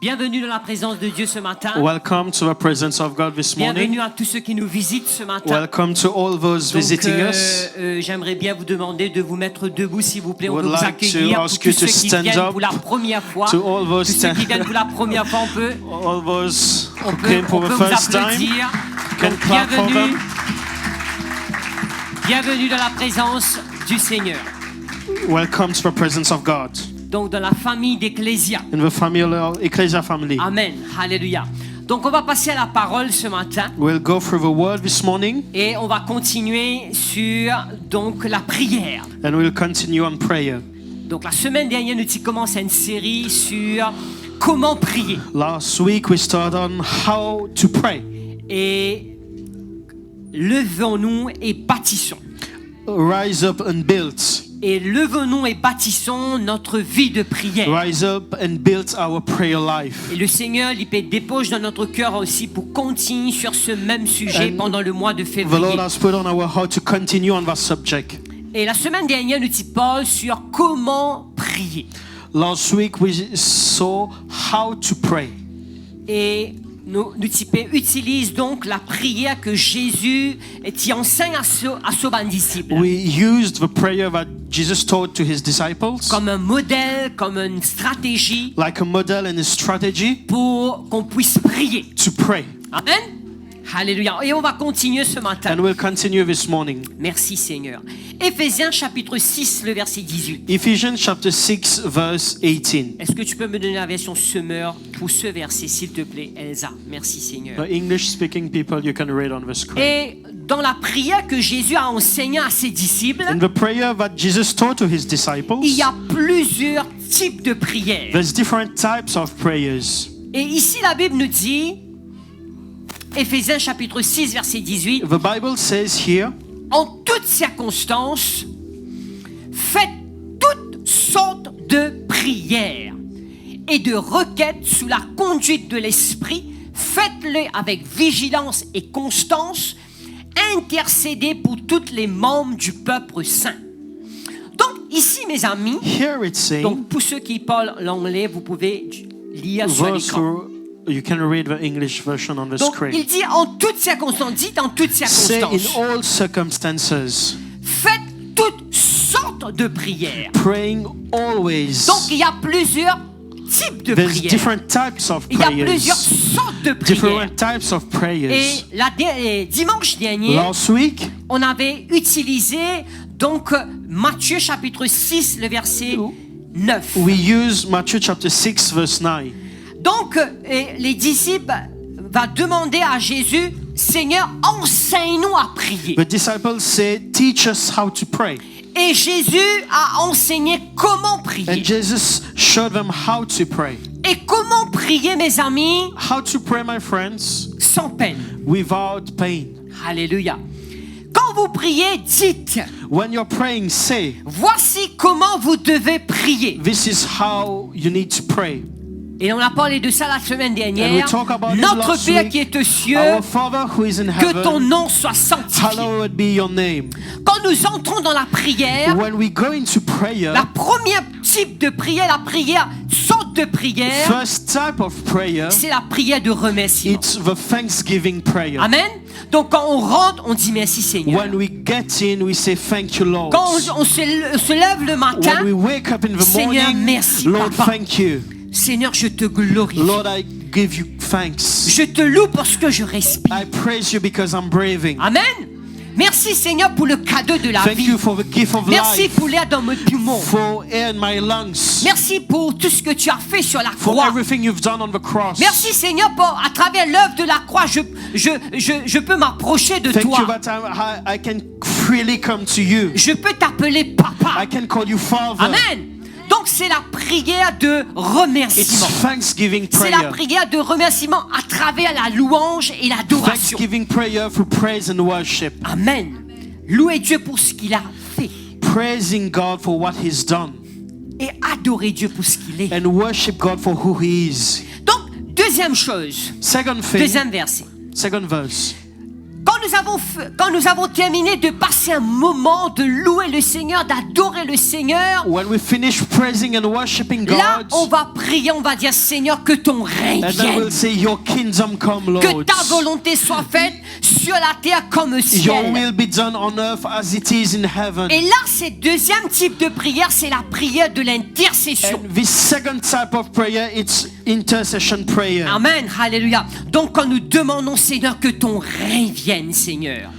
Bienvenue dans la présence de Dieu ce matin. Welcome to the presence of God this morning. Bienvenue à tous ceux qui nous visitent ce matin. Welcome to all those visiting us. J'aimerais bien vous demander de vous mettre debout, s'il vous plaît. On Would veut vous like to accueillir. ask Pour you tous to ceux qui stand viennent up. pour la première fois. To all Tous those ceux qui viennent pour la première fois, all those on who peut came for the vous first time. applaudir. Can Donc, clap for them. Bienvenue dans la présence du Seigneur. Welcome to the presence of God. Donc dans la famille d'Ecclésia. In the Ecclesia family. Amen. Alléluia. Donc on va passer à la parole ce matin. We'll go through the word this morning. Et on va continuer sur donc la prière. And we'll continue on prayer. Donc la semaine dernière, nous avons commencé une série sur comment prier. Last week we started on how to pray. Et levons-nous et bâtissons. Rise up and build. Et levons-nous et bâtissons notre vie de prière. Rise up and build our prayer life. Et le Seigneur, il dépose dans notre cœur aussi pour continuer sur ce même sujet pendant le mois de The février. Lord has put on our heart to continue on that subject. Et la semaine dernière, nous parlons sur comment prier. Last week we saw how to pray. Et nous utilisons donc la prière que Jésus enseigne à ses disciples. We used the prayer that Jesus taught to his disciples Comme un modèle, comme une stratégie like a model and a strategy pour qu'on puisse prier. to pray. Amen. Alléluia. Et on va continuer ce matin. And we'll continue this morning. Merci Seigneur. Éphésiens chapitre 6, le verset 18. Ephesians chapter 6 verse 18. Est-ce que tu peux me donner la version Semeur pour ce verset, s'il te plaît, Elsa? Merci Seigneur. The English speaking people, you can read on the screen. Et dans la prière que Jésus a enseignée à ses disciples, In the prayer that Jesus taught to his disciples, il y a plusieurs types de prières. there's different types of prayers. Et ici, la Bible nous dit, Éphésiens chapitre 6, verset 18, The Bible says here, en toutes circonstances, faites toutes sortes de prières et de requêtes sous la conduite de l'Esprit. Faites-les avec vigilance et constance. Intercédez pour tous les membres du peuple saint. Donc, ici, mes amis, here it's saying, donc pour ceux qui parlent l'anglais, vous pouvez lire sur verse l'écran. through, you can read the English version on the Donc, screen. il dit en toutes circonstances, dites en toutes Say in circonstances, all circumstances, faites toutes sortes de prières. praying always. Donc, il y a plusieurs types de There's prières. different types of Il y a plusieurs prayers. sortes de prières. Different types of Et prayers. dimanche dernier, Last week, on avait utilisé donc Matthieu chapitre 6, le verset 9. we used Matthew chapter 6 verse 9. Donc, les disciples vont demander à Jésus, Seigneur, enseigne-nous à prier. The disciples said, teach us how to pray. Et Jésus a enseigné comment prier. And Jesus showed them how to pray. Et comment prier, mes amis, How to pray, my friends, sans peine. without pain. Alléluia. Quand vous priez, dites, When you're praying, say, voici comment vous devez prier. this is how you need to pray. Et on a parlé de ça la semaine dernière. And we talk about it Notre last Père week. qui est aux cieux, Our Father who is in que ton heaven, nom soit sanctifié. hallowed be your name. Quand nous entrons dans la prière, When we go into prayer, la première type de prière, la prière, sorte de prière, first type of prayer, c'est la prière de remerciement. it's the thanksgiving prayer. Amen. Donc quand on rentre, on dit merci Seigneur. When we get in, we say thank you, Lord. Quand on se lève le matin, When we wake up in the Seigneur, morning, merci, Lord, Papa. thank you. Seigneur, je te glorifie. Lord, I give you thanks. Je te loue parce que je respire. I praise you because I'm breathing. Amen. Merci Seigneur pour le cadeau de la Thank vie. you for the gift of Merci life, pour l'air dans mes poumons. for air in my lungs, Merci pour tout ce que tu as fait sur la for croix. everything you've done on the cross. Merci Seigneur pour à travers l'œuvre de la croix, je peux m'approcher de Thank you toi. that I can freely come to you. Je peux t'appeler Papa. I can call you Father. Amen. Donc c'est la prière de It's remerciement. thanksgiving C'est la prayer. prière de remerciement à travers la louange et l'adoration. Thanksgiving prayer through praise and worship. Amen. Louez Dieu pour ce qu'il a fait Praising God for what He's done. et adorez Dieu pour ce qu'il est. And worship God for who He is. Donc, deuxième chose, Second thing, deuxième verset. second verse. Quand nous avons terminé de passer un moment de louer le Seigneur, d'adorer le Seigneur, When we finish praising and worshiping Là, God. on va prier, on va dire Seigneur, que ton règne And then vienne. we'll say, Your kingdom come, Que Lord. ta volonté soit faite sur la terre comme au Your ciel. will be done on earth as it is in heaven. Et là, ce deuxième type de prière, c'est la prière de l'intercession. And this second type of prayer, it's intercession prayer. Amen, alléluia. Donc quand nous demandons, Seigneur, que ton règne vienne, Seigneur.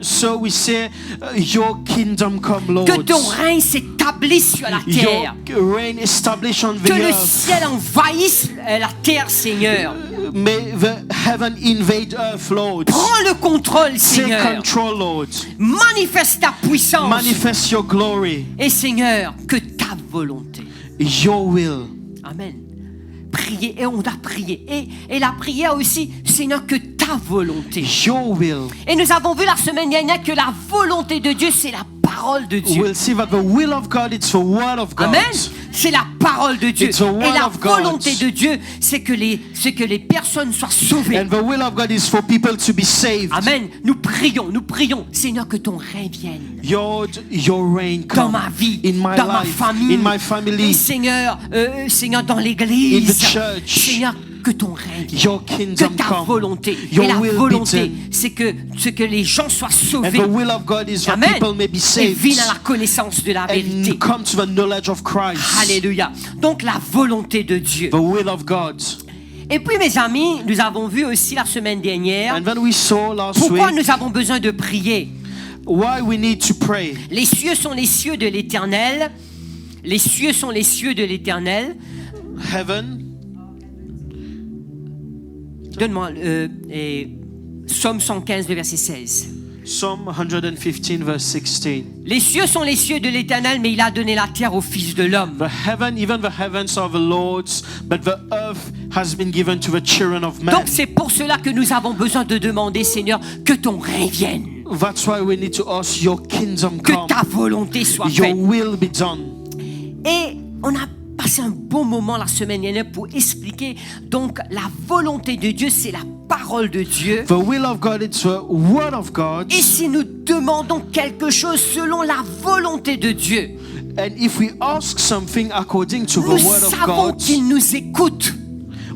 So we say, Your kingdom come, Lord. Que ton règne s'établisse sur la terre. Your reign establish on the Que le earth. ciel envahisse la terre, Seigneur. May the heaven invade earth, Lord. Prends le contrôle, Take Seigneur. control, Lord. Manifeste ta puissance. Manifest your glory. Et Seigneur, que ta volonté. Your will. Amen. Prier, et on doit prier. Et la prière aussi, Seigneur, que ta volonté. Your will. Et nous avons vu la semaine dernière que la volonté de Dieu, c'est la parole de Dieu. We'll see that the will of God, it's the word of God. Amen. C'est la parole de Dieu. It's the word Et la of God. volonté de Dieu, c'est que les personnes soient sauvées. And the will of God is for people to be saved. Amen. Nous prions, Seigneur, que ton règne vienne. Your reign Dans come ma vie, in my dans ma life, famille, in my et family, Seigneur, dans in l'église. the church. Seigneur, que ton règne vienne. Your Que kingdom ta come. volonté. Your Et la will be volonté, done. c'est que les gens soient And sauvés. the will of God is that Amen. people may be Et saved viennent à la connaissance de la vérité. and come to the knowledge of Christ. Alléluia. Donc la volonté de Dieu. The will of God. Et puis mes amis, nous avons vu aussi la semaine dernière And then we saw last pourquoi week nous avons besoin de prier. why we need to pray. Les cieux sont les cieux de l'Éternel. Les cieux sont les cieux de l'Éternel. Heaven. Donne-moi Psaume 115, le verset 16. Psalm 115 verse 16. Les cieux sont les cieux de l'Éternel, mais il a donné la terre au Fils de l'homme. Even the heavens are the Lord's, but the earth has been given to the children of man. Donc c'est pour cela que nous avons besoin de demander, Seigneur, que ton règne vienne. That's why we need to ask Your kingdom Que come. ta volonté soit Your faite. will be done. Et on a passé un bon moment la semaine dernière pour expliquer donc la volonté de Dieu, c'est la parole de Dieu. The will of God, it's the word of God. Et si nous demandons quelque chose selon la volonté de Dieu, And if we ask something according to the nous word of savons God, qu'il nous écoute.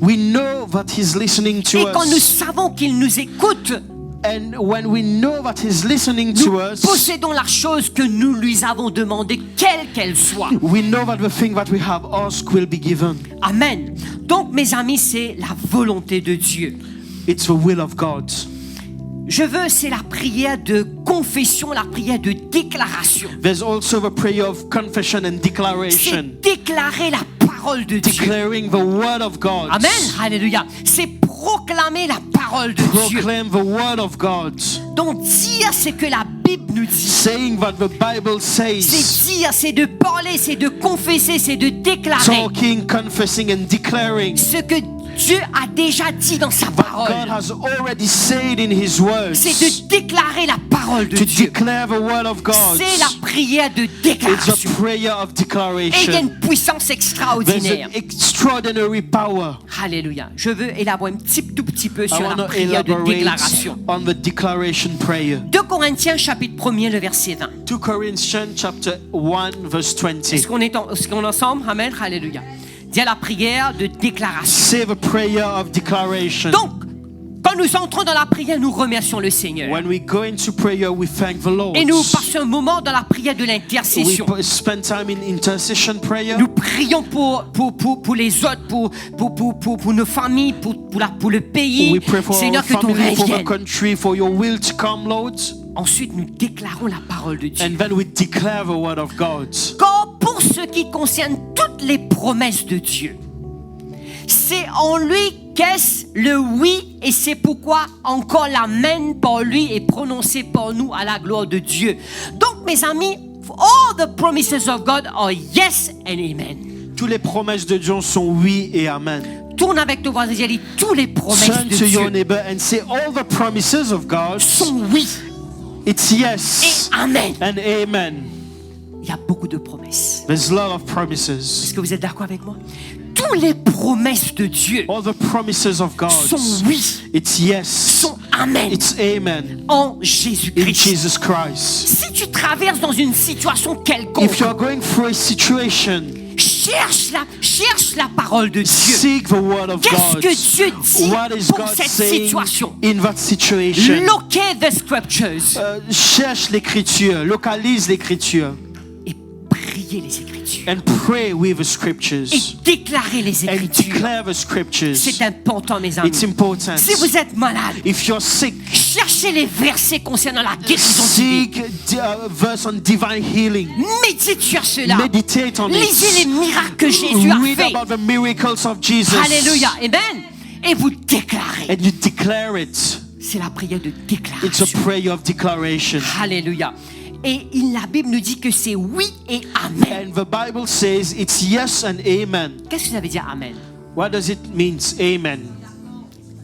we know that He's listening to Et quand nous us. savons qu'il nous écoute, And when we know that He's listening nous to us, possédons la chose que nous lui avons demandée, quelle qu'elle soit. we know that the thing that we have asked will be given. Amen. Donc mes amis, c'est la volonté de Dieu. It's the will of God. C'est la prière de confession, la prière de déclaration. There's also the prayer of confession and declaration. C'est déclarer la parole de Dieu. Declaring the word of God. Amen. Alléluia. C'est proclamer la parole de Dieu. Proclaim the word of God. Donc dire ce que la Bible nous dit. Saying what the Bible says. C'est dire, c'est de parler, c'est de confesser, c'est de déclarer Talking, confessing and declaring. ce que Dieu a déjà dit dans sa God parole. has already said in His words. C'est de déclarer la parole de To Dieu. declare the word of God. C'est la prière de It's déclaration. a prayer of Et il y a declaration. une puissance There's extraordinaire. an extraordinary power. Alléluia. Je veux élaborer tout petit peu I sur want la to prière de elaborate déclaration. on the declaration prayer. 2 Corinthiens chapitre 1er, le verset 20. 2 Corinthians chapter 1 verse 20. Est-ce qu'on est ensemble? Amen. Alléluia. Dis à la prière de déclaration. Say the prayer of declaration. Donc, quand nous entrons dans la prière, nous remercions le Seigneur. When we go into prayer, we thank the Lord. Et nous passons un moment dans la prière de l'intercession. We spend time in intercession prayer. Nous prions pour les autres, pour nos familles, pour le pays. We pray for Seigneur, our que ton family, règne for the vienne. country, for your will to come, Lord. Ensuite, nous déclarons la parole de Dieu. And then we declare the word of God. Quand pour ce qui concerne toutes les promesses de Dieu, c'est en lui qu'est-ce le oui, et c'est pourquoi encore l'amen par lui est prononcé par nous à la gloire de Dieu. Donc mes amis, all the promises of God are yes and amen. Toutes les promesses de Dieu sont oui et amen. Tourne avec ton voisin et dis, tous les promesses Turn de to your Dieu neighbor and say all the promises of God. sont oui It's et yes amen. and amen. Il y a beaucoup de promesses. There's a lot of Est-ce promises. que vous êtes d'accord avec moi? Toutes les promesses de Dieu All the promises of God, sont oui, it's yes, sont amen it's amen en in Jésus-Christ. Jesus Christ. Si tu traverses dans une situation quelconque, If you are going through a situation, cherche la parole de Dieu. seek the word of Qu'est-ce God. que Dieu dit What is pour God cette saying situation? in that situation? Locate the scriptures Cherche l'écriture, localise l'écriture, et priez les Écritures and pray with the scriptures, et déclarez les and Écritures. declare the scriptures. C'est important, mes amis. It's important. Si vous êtes malade, If you're sick, cherchez les versets concernant la guérison divine. seek verse on divine healing. Médite sur cela. Meditate on Lisez les it. miracles que Jésus a Read fait. about the miracles of Jesus. Alléluia. Amen. Et vous déclarez. And you declare it. C'est la prière de It's a déclaration. prayer of declaration. Alléluia. Et la Bible nous dit que c'est oui et amen. And the Bible says it's yes and amen. Qu'est-ce que ça veut dire amen? What does it mean? Amen.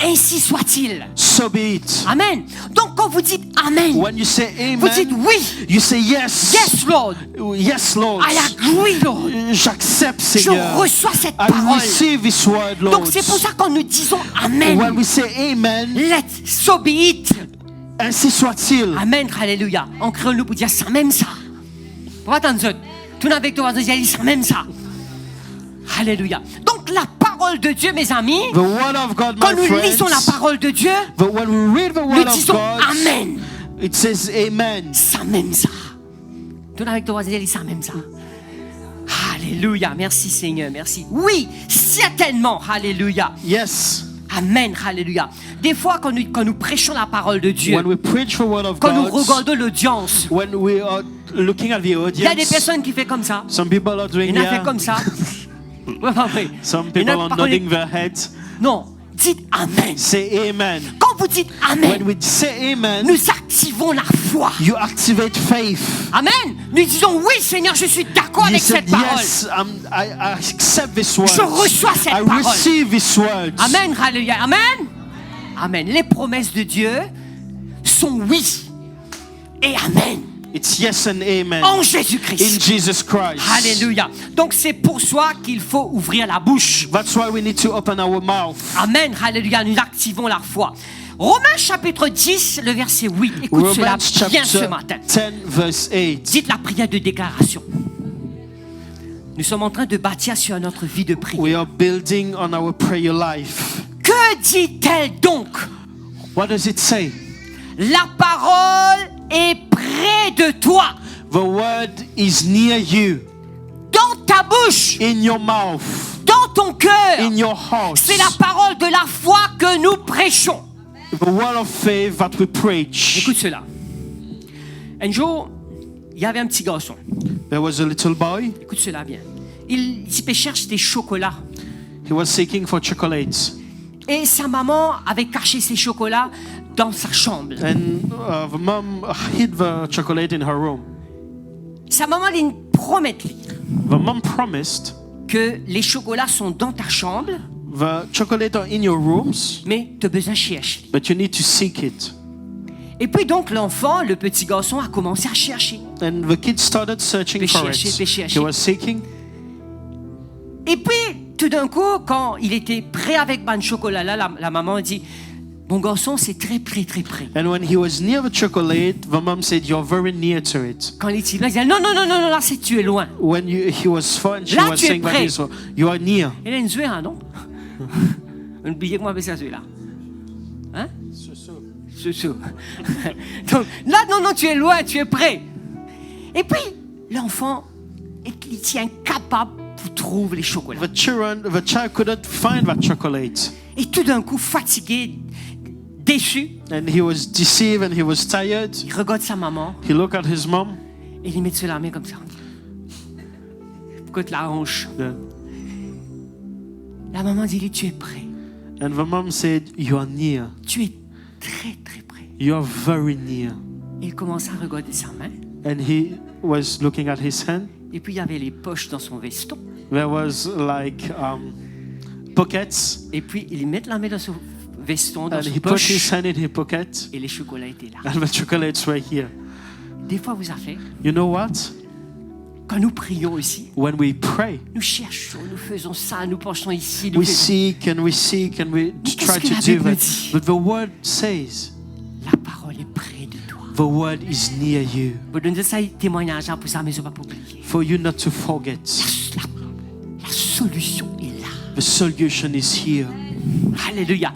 Ainsi soit-il. So be it. Amen. Donc quand vous dites amen, When you say vous dites amen, oui. you say yes. Yes, Lord. Yes, Lord. I agree, Lord. J'accepte, Je Seigneur. reçois cette I parole. receive this word, Lord. Donc c'est pour ça que quand nous disons amen, When we say amen, let so be it. ainsi soit-il. Amen, alléluia. En créole, nous pouvons dire ça même ça. On va attendre ça. Tout avec toi, on va dire ça même ça. Alléluia. Donc la parole de Dieu, mes amis, The word of God, quand my nous friends, lisons la parole de Dieu, when we read the nous word of disons God, amen. it says amen. Ça même ça. Tout avec toi, on va dire ça même ça. Alléluia. Merci Seigneur, merci. Oui, certainement. Alléluia. Yes. Amen, alléluia. Des fois, quand nous prêchons la parole de Dieu, When we preach the word of quand nous God, regardons l'audience, when we are looking at the il y a des audience, personnes qui font comme ça. some people are doing Il y en a fait yeah. comme ça. Ouais, pas vrai. Some Il y en people a are par contre- nodding their heads. Non, dites Amen. Say amen. Quand vous dites When Amen, we say amen, nous activons la foi. you activate faith. Amen. Nous disons oui, Seigneur, je suis d'accord You avec said cette parole. yes, I accept this word. Je reçois cette I parole. receive this word. Amen, alléluia. Amen. Amen. Les promesses de Dieu sont oui et Amen. It's yes and amen. En In Jésus-Christ. Jesus Christ. Alléluia. Donc c'est pour ça qu'il faut ouvrir la bouche. That's why we need to open our mouth. Amen. Alléluia. Nous activons la foi. Romains chapitre 10, le verset 8. Écoute cela Romans bien ce chapter matin. 10 verse 8. Dites la prière de déclaration. Nous sommes en train de bâtir sur notre vie de prière. We are building on our prayer life. Que dit-elle donc? What does it say? La parole est près de toi, The word is near you, dans ta bouche, in your mouth, dans ton cœur. in your heart. C'est la parole de la foi que nous prêchons. The word of faith that we preach. Écoute cela. Un jour, il y avait un petit garçon. There was a little boy. Écoute cela bien. Il cherche des chocolats. He was seeking for chocolates. Et sa maman avait caché ses chocolats dans sa chambre. And the mom hid the chocolate in her room. Sa maman lui promet The mom promised que les chocolats sont dans ta chambre, the chocolate are in your rooms, mais tu as besoin de chercher. but you need to seek it. Et puis donc l'enfant, le petit garçon, a commencé à chercher. And the kid started searching for it. He was seeking. Et puis tout d'un coup, quand il était prêt avec ban chocolat là, la maman a dit: mon garçon, c'est très près, très près. And when he was near the chocolate, the mom said, "You're very near to it." Quand il était là, il dit: non, là c'est tu es loin. When he was far, and she Là, was tu es saying that près. you are near. Il a une zoué, hein, non? Oubliez comment on appelle ça, celui-là. Hein? Chouchou. Donc, là, non, tu es loin, tu es prêt. Et puis, l'enfant, il était incapable de trouver les chocolats. The child couldn't find that chocolate, Et tout d'un coup, fatigué, déçu, and he was deceived and he was tired. il regarde sa maman He looked at his mom. et il met sur la main comme ça. Écoute la hanche. Yeah. La maman dit: tu es prêt. And the mom said, "You are near. Tu es très, très près. You are very near." Et il commence à regarder sa main. And he was looking at his hand. Et puis, il y avait les poches dans son veston. There was like pockets, Et puis, il met la main dans son veston, dans and son he put his poche. hand in his pocket, Et les chocolats étaient là. and the chocolates were here. Des fois, vous avez fait, You know what? Quand nous prions aussi, when we pray, nous cherchons, nous faisons ça, nous penchons ici, nous we faisons... seek and we seek and we try que la to do Bible that. dit? But the word says, La parole est près de toi. the word is near you, Vous donnez ça témoignage pour ça, mais je ne vais pas oublier. for you not to forget. La solution est là. The solution is here. Alléluia.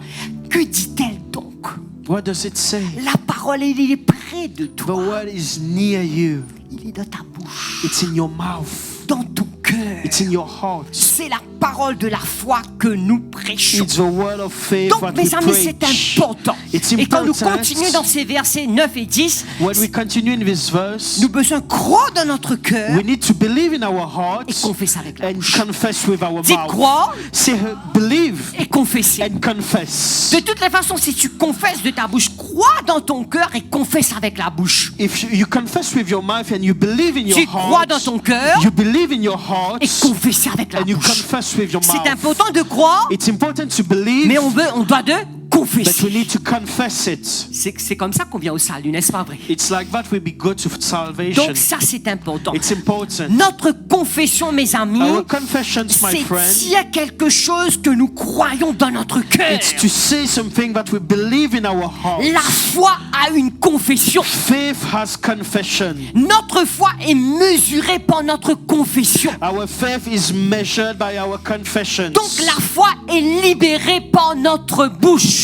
Que dit-elle donc? What does it say? La parole, elle est près de The toi. word is near you. Il est dans ta bouche, It's in your mouth. dans ton cœur. It's in your heart. C'est la parole de la foi que nous prêchons. It's the word of faith Donc, that mes we amis, c'est preach. important. It's Et quand nous important. continuons dans ces versets 9 et 10, When we continue in this verse, nous devons croire dans notre cœur we need to believe in our et hearts confesser avec la and bouche. confess with our Dites mouth. croire Say believe et confesser. and confess. De toutes les façons, si tu confesses de ta bouche, crois dans ton cœur et confesse avec la bouche. If you confess with your mouth and you believe in your Tu crois dans heart, ton cœur you believe in your heart et confesse avec la and you bouche. confess with your C'est mouth. important de croire, It's important to believe, mais on doit de but we confesser. need to confess it. C'est comme ça qu'on vient au salut, n'est-ce pas vrai? It's like that we go to salvation. Donc ça, c'est important. It's important. Notre confession, mes amis, Our confessions, my c'est friend, dire quelque chose que nous croyons dans notre cœur. it's to say something that we believe in our heart. La foi a une confession. Faith has confession. Notre foi est mesurée par notre confession. Our faith is measured by our confessions. Donc la foi est libérée par notre bouche.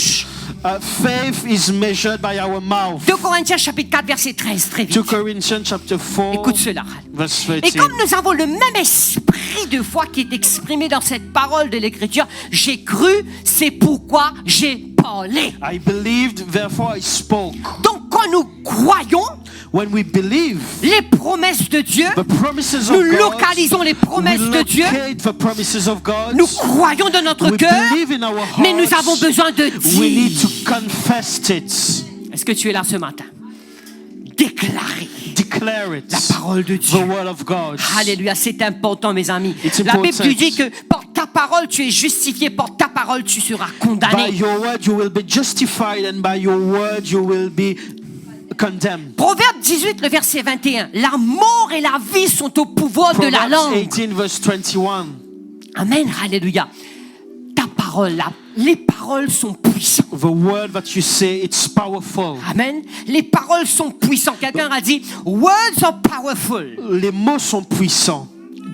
Faith is measured by our mouth. 2 Corinthiens chapitre 4 verset 13, très 2 vite. Corinthians chapter 4, Écoute cela. verse Et 13. comme nous avons le même esprit de foi qui est exprimé dans cette parole de l'Écriture, j'ai cru, c'est pourquoi j'ai parlé. I believed, therefore I spoke. Donc quand nous croyons When we believe les promesses de Dieu, the promises nous of God, localisons les promesses we de Dieu, locate the promises of God. nous croyons de notre We cœur, believe in our hearts. mais nous avons besoin de We need to dire. confess it. Est-ce que tu es là ce matin? Déclarer Declare it. la parole de The Dieu. word of God. Alléluia, c'est important, mes amis. It's La Bible important. nous dit que par ta parole, tu es justifié, par ta parole, tu seras By condamné. your word you will be justified, and by your word you will be condemned. Proverbe 18, le verset 21. La mort et la vie sont au pouvoir de la Proverbs langue. 18 verse 21. Amen, alléluia. Ta parole, les paroles sont puissantes. The word that you say, it's powerful. Amen. Les paroles sont puissantes. Quelqu'un a dit, words are powerful. Les mots sont puissants.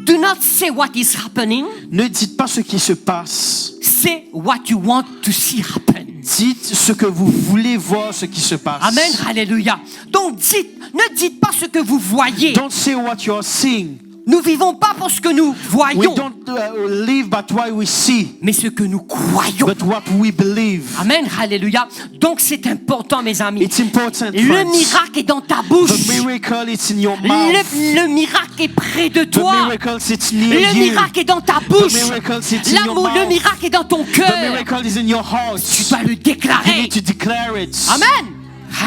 Do not say what is happening. Ne dites pas ce qui se passe. Say what you want to see happen. Dites ce que vous voulez voir, ce qui se passe. Amen, alléluia. Donc ne dites pas ce que vous voyez. Don't say what you're seeing. Nous vivons pas pour ce que nous We voyons, don't live by what we see, mais ce que nous croyons. but what we believe. Amen, alléluia. Donc c'est important, mes amis. It's important, Le friends. miracle est dans ta bouche. The miracle is in your mouth. Le miracle est près de The toi. miracle is near Le you. miracle est dans ta bouche. The miracle is in your L'amour, le mouth. miracle est dans ton The cœur. miracle is in your heart. Tu dois le You déclarer. need to declare it. Amen.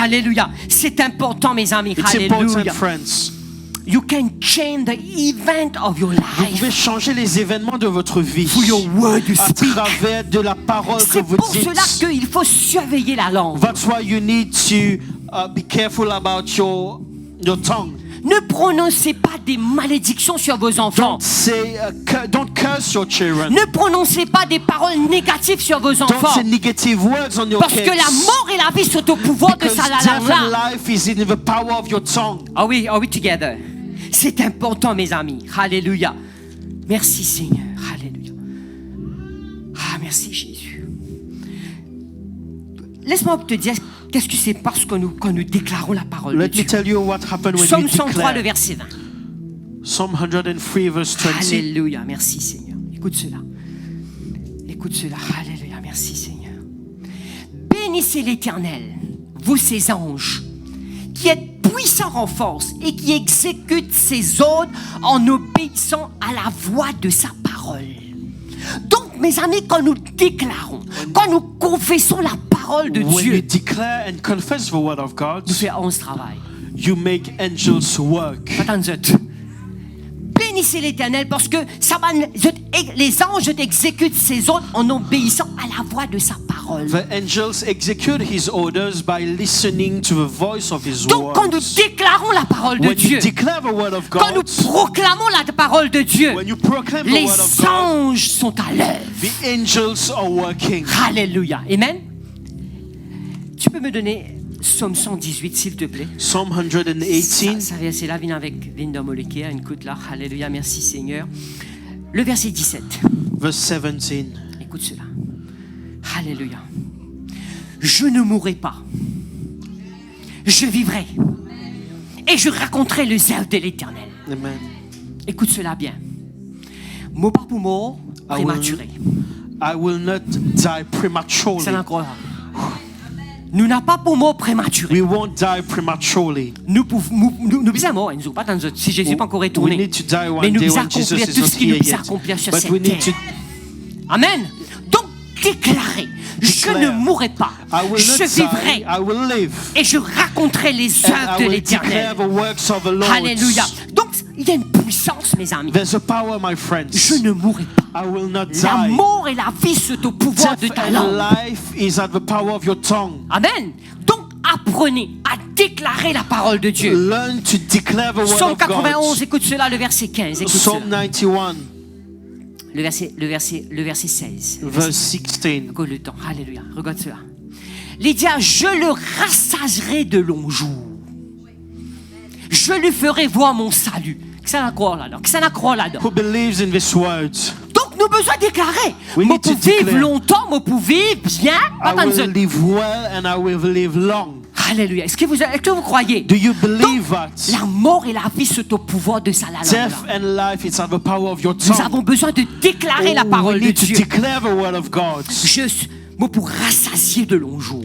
Alléluia. C'est important, mes amis. It's important, Alléluia. friends. You can change the event of your Vous life pouvez changer les événements de votre vie through your word you à speak. travers de la parole que C'est vous pour dites. cela qu'il faut surveiller la langue. That's why you need to be careful about your tongue. Ne prononcez pas des malédictions sur vos enfants. Don't curse your children. Ne prononcez pas des paroles négatives sur vos Don't enfants. say negative words on your Parce kids. que la mort et la vie sont au pouvoir de Because sa death and langue. life is in the power of your tongue. Are we together? C'est important, mes amis. Alléluia. Merci, Seigneur. Alléluia. Ah, merci, Jésus. Laisse-moi te dire qu'est-ce que c'est parce que quand nous déclarons la parole de Let me Dieu. tell you what happened when Psaume we 103, le declare. verset 20. Psalm 103 verse 20. Alléluia. Merci, Seigneur. Écoute cela. Écoute cela. Alléluia. Merci, Seigneur. Bénissez l'Éternel, vous ses anges, qui êtes puissants en force et qui exécutent ses ordres en obéissant à la voix de sa parole. Donc, mes amis, quand nous déclarons, quand nous confessons la parole de When you Dieu, declare and confess the word of God, nous faisons ce travail. you make angels work. Attends, bénissez l'Éternel parce que les anges exécutent ses ordres en obéissant à la voix de sa parole. The angels execute his orders by listening to the voice of his Donc quand nous words. déclarons la parole de When Dieu, you declare the word of quand nous God, proclamons la parole de Dieu, when you proclaim the les word of God, anges sont à l'œuvre. the angels are working. Alléluia. Amen. Tu peux me donner Psaume 118, s'il te plaît. Psalm 118, Ça verset là, viens avec Linda Molekea, écoute là. Alléluia, merci Seigneur. Le verset 17. verse 17. Écoute cela. Alléluia. Je ne mourrai pas. Je vivrai. Et je raconterai les œuvres de l'Éternel. Amen. Écoute cela bien. Mot par mot, prématuré. I will not die prematurely. C'est encore. Nous n'avons pas pour mot prématuré. We won't die prematurely. Nous bisons nous pas dans si Jésus n'est pas encore We retourné. need to die Mais one nous day bisons when Jesus accomplir is tout not ce qu'il nous here puisse yet. accomplir sur But cette we need terre. to Amen. Donc déclarer, je ne mourrai pas, I will je not vivrai die, I will live. et je raconterai les œuvres And de I will l'Éternel. declare the works of the Lord. Alléluia. Donc il y a une puissance, mes amis. There's a power, my Je friends. ne mourrai pas. I will not La die. mort et la vie sont au pouvoir de Death ta and langue. life is at the power of your tongue. Amen. Donc apprenez à déclarer la parole de Dieu. Learn to declare the word Psaume of 91, God. écoute cela, le verset 15. Écoute Psalm cela. 91, Le verset 16. verse 16. Écoute le temps. Alléluia. Regarde cela. Il dit, je le rassagerai de longs jours. Je lui ferai voir mon salut. Que ça n'a croire là-dedans. Que ça n'a croire là-dedans. Who believes in these words? Donc, nous besoin déclarer. We Moi need to pour vivre declare. longtemps, moi pour vivre bien. I Attends, will live well and I will live long. Alléluia. Est-ce que vous croyez? Do you believe that? La mort et la vie sont au pouvoir de sa langue. Death and life is at the power of your Nous tongue. avons besoin de déclarer la Oh, parole we de need to Dieu. declare the word of God. Moi pour rassasier de longs jours.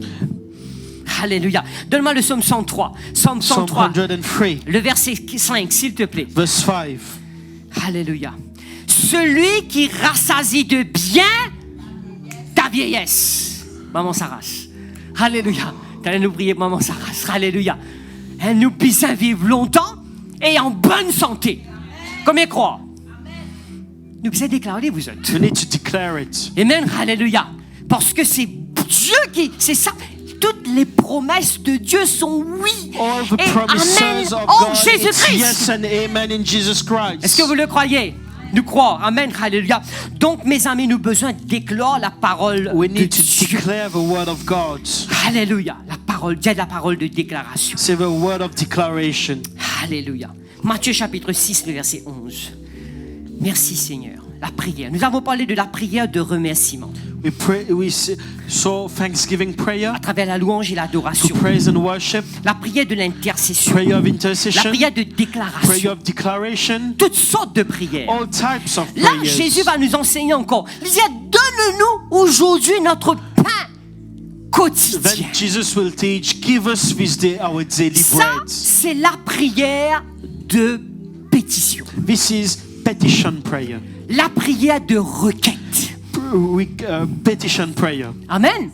Alléluia. Donne-moi le psaume 103. Psaume Psalm 103. 103, Le verset 5, s'il te plaît. verse 5. Alléluia. Celui qui rassasie de bien ta vieillesse. Maman s'arrache. Alléluia. T'allais nous prier, maman s'arrache. Alléluia. Elle nous puisse vivre longtemps et en bonne santé. Combien croient? Nous puissions déclarer, vous êtes. You need to declare it. Amen. Alléluia. Parce que c'est Dieu qui. C'est ça. Toutes les promesses de Dieu sont oui. All the Et promises amen of en God, it's Jésus-Christ. yes and amen in Jesus Christ. Est-ce que vous le croyez? Nous croyons. Amen. Alléluia. Donc, mes amis, nous avons besoin d'éclore la parole We de need to Dieu. declare the word of God. Alléluia. La parole, Dieu, la parole de déclaration. Say the word of declaration. Alléluia. Matthieu chapitre 6, le verset 11. Merci Seigneur. La prière. Nous avons parlé de la prière de remerciement We pray. Saw Thanksgiving prayer, à travers la louange et to l'adoration. praise and worship, La prière de l'intercession. prayer of La intercession, prière de prayer déclaration. of declaration, Toutes sortes de prières. all types of Là, prayers. Jésus va nous enseigner encore. Il dit, donne-nous aujourd'hui notre pain quotidien. Then Jesus will teach, give us this day our daily Ça, bread. c'est la prière de pétition. This is petition prayer. La prière de requête. Petition prayer. Amen.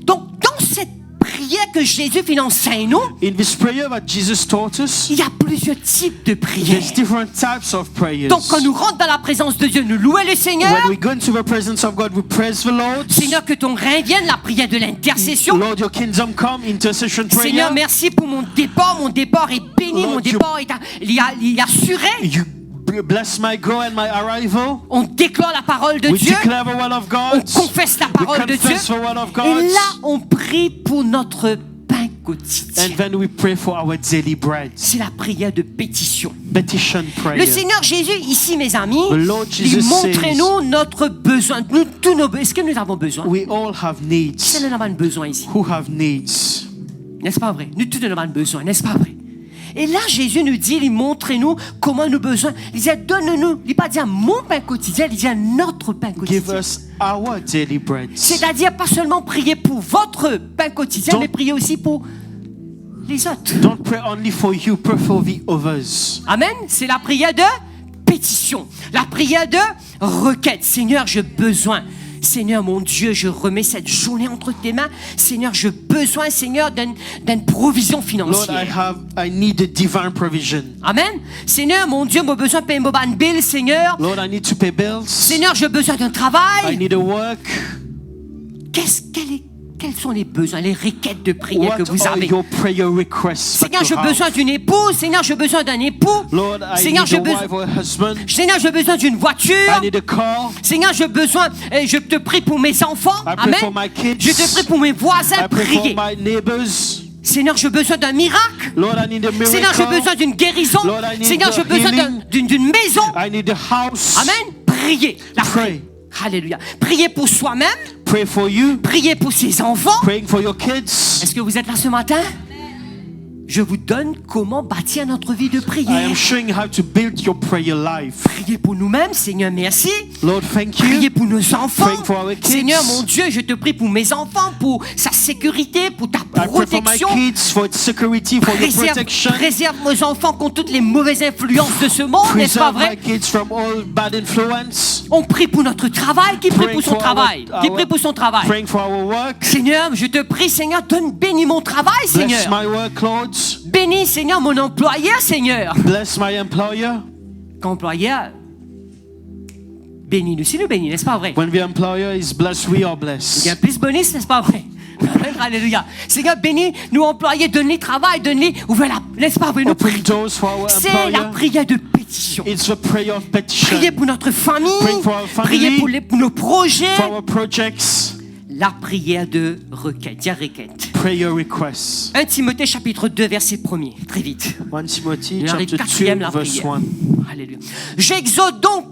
Donc, dans cette prière que Jésus enseigne nous, In this prayer that Jesus taught us, il y a plusieurs types de prières. there's different types of prayers. Donc, quand nous rentrons dans la présence de Dieu, nous louons le Seigneur. When we go into the presence of God, we praise the Lord. Seigneur, que ton règne vienne, la prière de l'intercession. Lord, your kingdom come, intercession prayer. Seigneur, merci pour mon départ. Mon départ est béni. Lord, Mon départ est il est assuré. You bless my go and my arrival. On déclare la parole de We Dieu. declare the word of On God. confesse la We parole de Dieu. confess the word of God. Et là, on prie pour notre pain quotidien. And then we pray for our daily bread. C'est la prière de pétition. Petition prayer. Le Seigneur Jésus, ici, mes amis, The Lord il Jesus montre-nous notre besoin. Nous, tous nos besoins. Est-ce que nous avons besoin? We all have Est-ce needs. que nous avons besoin ici? Who have needs? N'est-ce pas vrai? Nous tous nous avons besoin, n'est-ce pas vrai? Et là, Jésus nous dit, il montre-nous comment nous avons besoin. Il dit, donne-nous, il dit pas dire mon pain quotidien, il dit notre pain Give quotidien. us our daily bread. C'est-à-dire pas seulement prier pour votre pain quotidien, Don't- mais prier aussi pour les autres. Don't pray only for you, pray for the others. Amen. C'est la prière de pétition, la prière de requête. Seigneur, j'ai besoin. Seigneur, mon Dieu, je remets cette journée entre tes mains. Seigneur, j'ai besoin, Seigneur, d'une provision Lord, financière. I need a divine provision. Amen. Seigneur, mon Dieu, j'ai besoin de payer mon bill, Seigneur. Lord, I need to pay bills. Seigneur, j'ai besoin d'un I travail. need a work. Quels sont les besoins, les requêtes de prière que What vous are avez? your prayer requests that Seigneur, you j'ai have? besoin d'une épouse. Seigneur, j'ai besoin d'un époux. Lord, I Seigneur, need j'ai a besoin. wife or a husband. Seigneur, j'ai besoin d'une voiture. I need a car. Seigneur, j'ai besoin, je te prie pour mes enfants. I pray for Amen. my kids. Je te prie pour mes voisins. I pray for Priez. my neighbors. Seigneur, j'ai besoin d'un miracle. Lord, I need a miracle. Seigneur, j'ai besoin d'une guérison. Lord, I need Seigneur, j'ai the besoin healing. d'une maison. I need a house. Amen. Priez. Pray. Alléluia. Priez pour soi-même. Pray for you. Priez pour ses enfants. Praying for your kids. Est-ce que vous êtes là ce matin? Je vous donne comment bâtir notre vie de I am prière. showing you how to build your prayer life. Priez pour nous-mêmes, Seigneur, merci. Lord, thank you. Priez pour nos enfants. Praying for our kids. Seigneur, mon Dieu, je te prie pour mes enfants, pour sa sécurité, pour ta I pray for my protection. kids, for its security, for your protection. Préserve nos enfants contre toutes les mauvaises influences de ce monde, n'est-ce pas Preserve my vrai? kids from all bad influence. On prie pour notre travail, qui prie pour son for travail, our- qui prie pour son travail. Praying for our work. Seigneur, je te prie, Seigneur, bénis mon travail, Bless Seigneur. my work, Lord. Bénis, Seigneur, mon employeur, Seigneur. Bless my employer. Qu'employeur, bénis-nous, si nous bénis, n'est-ce pas vrai? When the employer is blessed, we are Il y a blessed. plus bonus, n'est-ce pas vrai? Amen, alléluia. Seigneur, bénis nous employés, donne-les travail, donne-les, ouvre la, n'est-ce pas vrai? Nous Open prions. doors for our C'est la employer. prière de pétition. It's the prayer of petition. Priez pour notre famille, Praying for our family. priez pour nos projets. For our projects. La prière de requête, dis requête. Prayer requests. 1 Timothée chapitre 2 verset 1er, très vite. 1 Timothy Il arrive chapter 2 quatrième la verse prière. 1. Alléluia. J'exhorte donc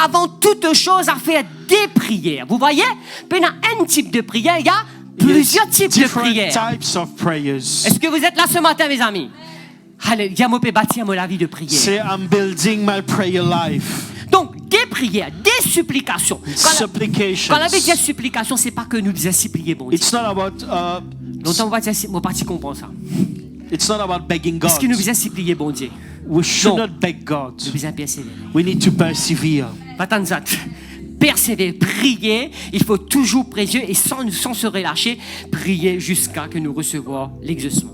avant toute chose à faire des prières. Vous voyez, il y a un type de prière, il y a plusieurs types de Different prières. types of prayers. Est-ce que vous êtes là ce matin, mes amis? Alléluia, moi, je peux bâtir la vie de prière. Say, I'm building my prayer life. Donc, des prières, des supplications. Supplications. Quand la Bible dit supplication, c'est pas que nous disons supplier, bon Dieu. It's not about Longtemps, on va dire, mon parti comprend ça. it's not about begging God. Est-ce que nous disons supplier, bon Dieu? We should Non. not beg God. Nous disons persévérer. We need to persevere. Pas tant de ça. Persévérer, prier, il faut toujours prier et sans se relâcher, prier jusqu'à que nous recevions l'exaucement.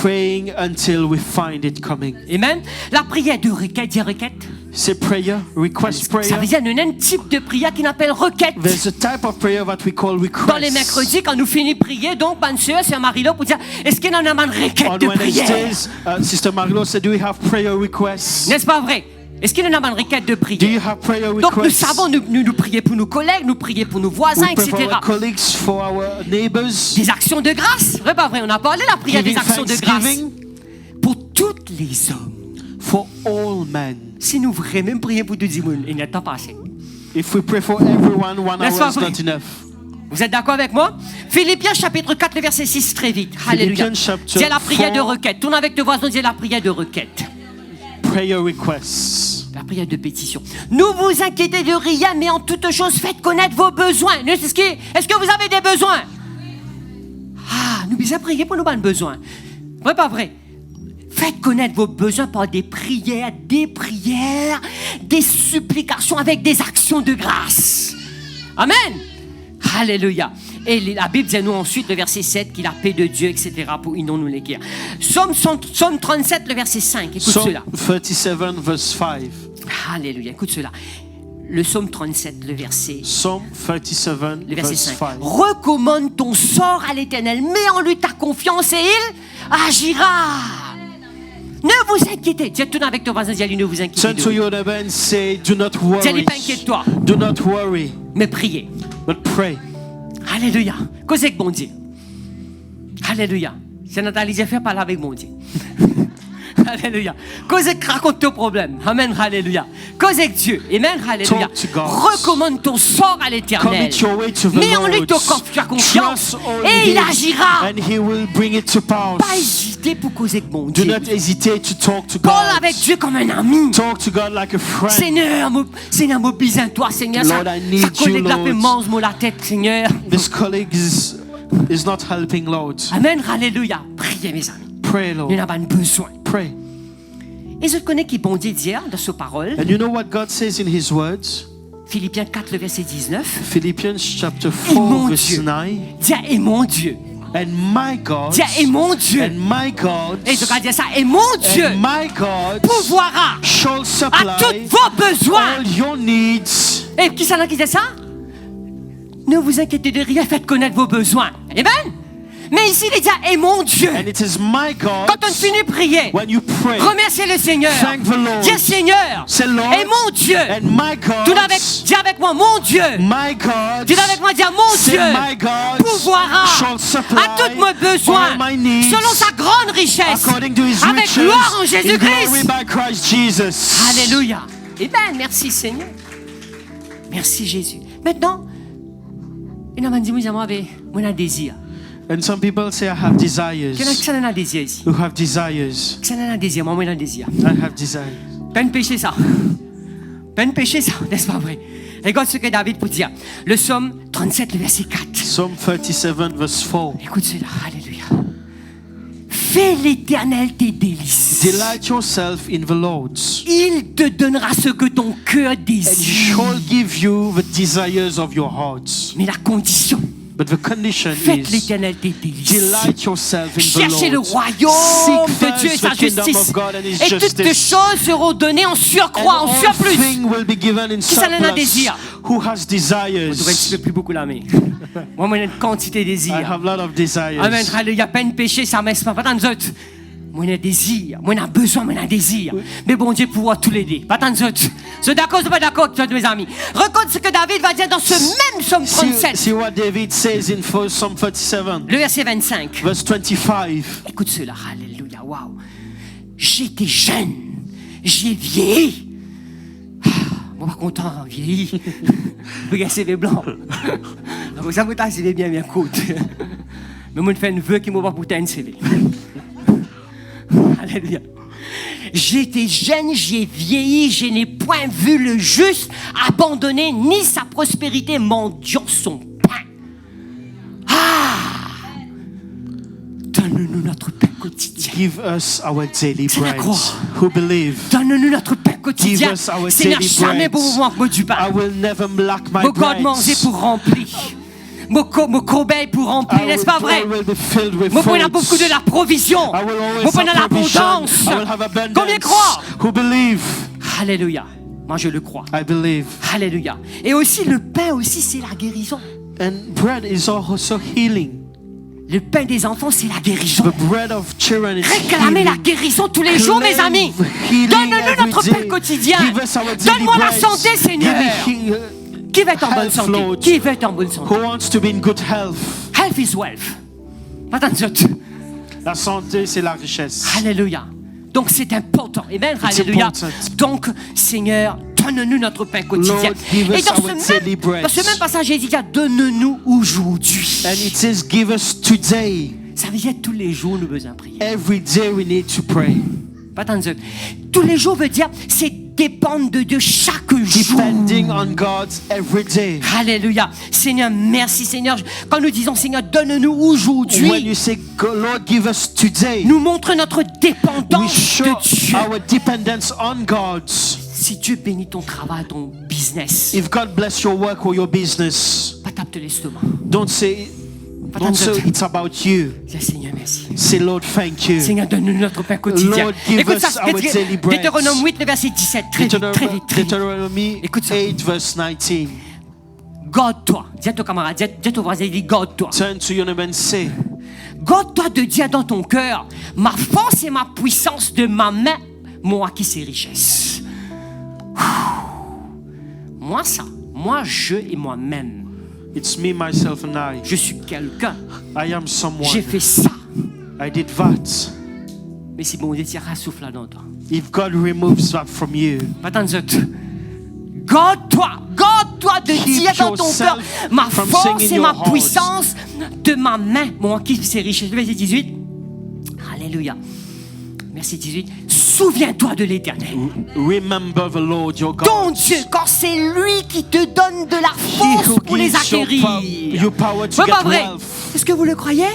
Praying until we find it coming. Amen. La prière de requête, dis requête. Say prayer, request Ça prayer. veut dire qu'il y a un type de prière qui appelle requête. There's a type of prayer that we call request. Dans les mercredis, quand nous finissons de prier, donc, bonne sœur, c'est Marie-là pour dire, est-ce qu'il y en a une requête On de prière? Wednesdays, Sister Marlo said, do we have prayer requests? N'est-ce pas vrai? Est-ce qu'il y en a une requête de Do prière? you have prayer Donc nous requests? savons, nous prier pour nos collègues, nous prier pour nos voisins, We pray for etc. our colleagues, for our neighbors. Des actions de grâce, vrai pas vrai? On a parlé de la prière des Giving actions de grâce. thanksgiving Pour toutes les hommes. for all men. Si nous vraiment prions pour tout le monde, il n'y a pas passé. If we pray for everyone, 1 N'est-ce hour pas is vrai? not enough. Vous êtes d'accord avec moi? Philippiens chapitre 4, le verset 6, très vite. Alléluia. Philippians chapter Dis la prière de 4. requête. Tourne avec tes voisins, dis la prière de requête. Prayer requests. La prière de pétition. Ne vous inquiétez de rien, mais en toute chose, faites connaître vos besoins. Est-ce que vous avez des besoins? Ah, nous bisons prier pour nos bonnes besoins. Vrai, pas vrai? Faites connaître vos besoins par des prières, des supplications avec des actions de grâce. Amen. Alléluia. Et la Bible dit nous ensuite, le verset 7, qu'il a paix de Dieu, etc., pour inonder nous les guerres. Psaume 37, le verset 5. Écoute Psalm cela. 37 verse 5. Alléluia. Écoute cela. Le psaume 37, le verset Psalm 37 Le verset verse 5. 5. Recommande ton sort à l'Éternel. Mets en lui ta confiance et il agira. Ne vous inquiétez. Dis tout avec ton voisin, dis-lui, ne vous inquiétez. Turn to de your neighbor and say, do not worry. Dis-lui, pas inquiète-toi. Do not worry, Mais priez. but pray. Alléluia. Qu'est-ce que bon Dieu? Alléluia. C'est Nathalie, j'ai fait parler avec mon Dieu. Alléluia. Qu'est-ce que raconte ton problème? Amen. Alléluia. Qu'est-ce que Dieu? Amen. Alléluia. Talk to God. Recommande ton sort à l'Éternel. Commit your way to the Mets en lui Lord. ta confiance Trust all et il him, agira. and he will bring it to Pas pass. hésiter pour causer avec mon Do Dieu. not hesitate to talk to Parle God. avec Dieu comme un ami. Talk to God like a friend. Seigneur, mobilise-toi, Seigneur. Lord, I need Ça collègue you, la Lord. paix, mange-moi la tête, Seigneur. This colleague is not helping, Lord. Amen, alléluia. Priez, mes amis. Pray, Lord. Il y en a pas besoin. Pray. Et je connais qui bon Dieu dit dans sa parole. And you know what God says in his words? Philippiens 4, le verset 19. Philippians chapter Et mon 4, verse Dieu. 9. Dis, et mon Dieu. And my God, Dis, et mon Dieu. and my God, Et je vais dire ça. Et mon Dieu and my God pourvoira shall à supply tous vos besoins. all your needs. Et qui c'est là qui dit ça? Ne vous inquiétez de rien, faites connaître vos besoins. Amen. Mais ici, il dit, et mon Dieu. And it is my God, Quand on finit de prier, when you pray, remerciez le Seigneur. thank the Lord. Dis, Seigneur. Say, Lord, Et mon Dieu. and my God, Dis avec moi, mon Dieu. my God, Dis avec moi, dis, mon say, Dieu my God pourvoira shall supply à tous mes besoins all my needs selon sa grande richesse according to his avec riches gloire en in glory Jésus-Christ. by Christ Jesus. Alléluia. Amen. Merci Seigneur. Merci Jésus. Maintenant, il y en a qui disent, moi, j'ai un désir. And some people say, I have desires. Il y en a qui ont un désir ici. Who have desires. Qui ont un désir. Moi, j'ai un désir. I have desires. Peine péché ça. Peine péché ça, n'est-ce pas vrai? Regarde ce que David peut dire. Le psaume 37, le verset 4. Psalm 37, verse 4. Écoute cela. Alléluia. Fais l'Éternel tes délices. Delight yourself in the Lord, Il te donnera ce que ton cœur and he désire. shall give you the desires of your heart. Mais la condition, But the condition faites is, l'Éternel tes délices. delight yourself in Cherchez the le Lord. royaume Seek de Dieu et first sa the kingdom justice. of God and his Et toutes les justice. choses seront données en surcroît, en And all surplus. things will be given in Qui ça en a surplus. désir? Who has Je ne desires? plus beaucoup la main. Moi, j'ai une quantité de I désirs. have a lot of desires. Amen. Il n'y a pas de péché, ça ne m'est pas tant d'autres. Moi, j'ai un désir. Moi, j'ai un besoin, moi, j'ai un désir. Mais bon Dieu pouvoir tous l'aider. Pas tant d'autres. C'est d'accord, c'est pas d'accord, mes amis. Regarde ce que David va dire dans ce même psaume 37. See what David says in Psalm 37, Le verset 25. verse 25. Écoute cela. Alléluia. Waouh. J'étais jeune. J'ai vieilli. Moi, pas content, vieilli. Regarde, c'est les blancs. Ça me tasse, c'est bien, bien court. Mais moi, je fais un vœu qui m'a pas pour une CV. Alléluia. J'étais jeune, j'ai vieilli, je n'ai point vu le juste abandonner ni sa prospérité mendiant son pain. Donne-nous notre pain quotidien. Give us our daily C'est la bread. croix. Who believe? Donne-nous notre pain quotidien. Give us our Seigneur, daily jamais bread. pour vous manquer du pain. I will never lack my Mon corps bread. manger pour remplir. Mon corbeille pour remplir, n'est-ce pas vrai? I will be filled with Mon prenant fruits. beaucoup de la provision. I will always Mon prenant have provision. l'abondance. I will have abundance. Combien croient? Who believe? Alléluia. Moi, je le crois. I believe. Alléluia. Et aussi, le pain aussi, c'est la guérison. And bread is also healing. Le pain des enfants, c'est la guérison. The bread of children is Réclamez la healing. guérison tous les jours, mes Claim amis. healing Donne-nous every notre day. pain quotidien. Give us our daily Donne-moi la bread. santé, Seigneur. Give me Qui va être en bonne health, santé? Lord. Qui va être en bonne santé? Who wants to be in good health? Health is wealth. Pas tant de autres. La santé, c'est la richesse. Alléluia. Donc c'est important. Amen. It's Alléluia. important. Donc, Seigneur, donne-nous notre pain quotidien. Lord, give Et us dans our daily bread. ce même passage, il dit, donne-nous aujourd'hui. And it says, give us today. Ça veut dire tous les jours, nous besoin prier. Every day we need to pray. Pas tant de autres. Tous les jours veut dire, c'est dépendre de Dieu chaque jour. Depending on God every day. Alléluia. Seigneur, merci Seigneur. Quand nous disons Seigneur, donne-nous When aujourd'hui, you say, Lord, give us today, nous montre notre we dépendance show de Dieu. our dependence on God. Si Dieu bénit ton travail, ton business, If God bless your work or your business, pas tape l'estomac. don't say it's about you. Dis Seigneur, merci. Say, Lord, thank you. Seigneur, donne-nous notre pain quotidien. Lord, give Écoute us ça, our daily bread. Deutéronome 8, le verset 17. Très vite, très vite, très vite. Deuteronomy Écoute ça. 8, verse 19. Garde-toi. Dis à ton camarade, dis à ton voisin, dis garde-toi. Turn to your neighbor and say, Garde-toi de dire dans ton cœur, ma force et ma puissance de ma main m'ont acquis ces richesses. Moi, ça, moi, je et moi-même, it's me, myself, and I. je suis quelqu'un. I am someone. J'ai fait ça. I did that. Mais si bon Dieu tire souffle là-dedans, toi. If God removes that from you, Pas tant d'autres. Garde-toi de Keep dire dans ton cœur, yourself ma from force singing et ma your heart. puissance de ma main m'ont acquis ces richesses. Le verset 18. Alléluia. Verset 18. Souviens-toi de l'Éternel. remember the Lord your God. Ton Dieu, quand c'est lui qui te donne de la He force who pour les gives acquérir. you power to C'est pas get vrai. wealth. Est-ce que vous le croyez?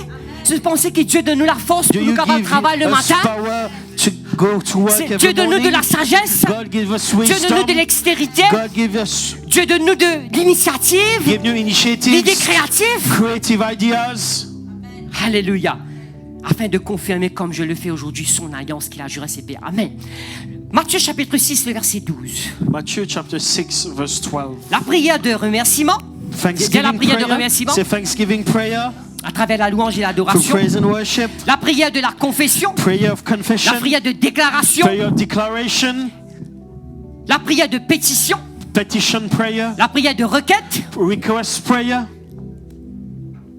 Vous pensez que Dieu donne nous la force Do pour nous you capables de give travailler le us matin? power to go to work Dieu every donne-nous de morning. la sagesse. God give us Dieu donne-nous wisdom. de l'extérité. God give us Dieu donne-nous de l'initiative, give new l'idée initiatives, créative. creative ideas, Alléluia. Afin de confirmer, comme je le fais aujourd'hui, son alliance qu'il a juré à ses pères. Amen. Matthieu chapitre 6, le verset 12. Matthew chapter 6 verse 12. La prière de remerciement, la Thanksgiving prière de prayer. remerciement. C'est Thanksgiving prayer à travers la louange et through l'adoration. praise and worship. La prière de la confession, Prayer of la confession. prière de déclaration, Prayer of declaration. la prière de pétition, Petition prayer. la prière de requête. Request prayer.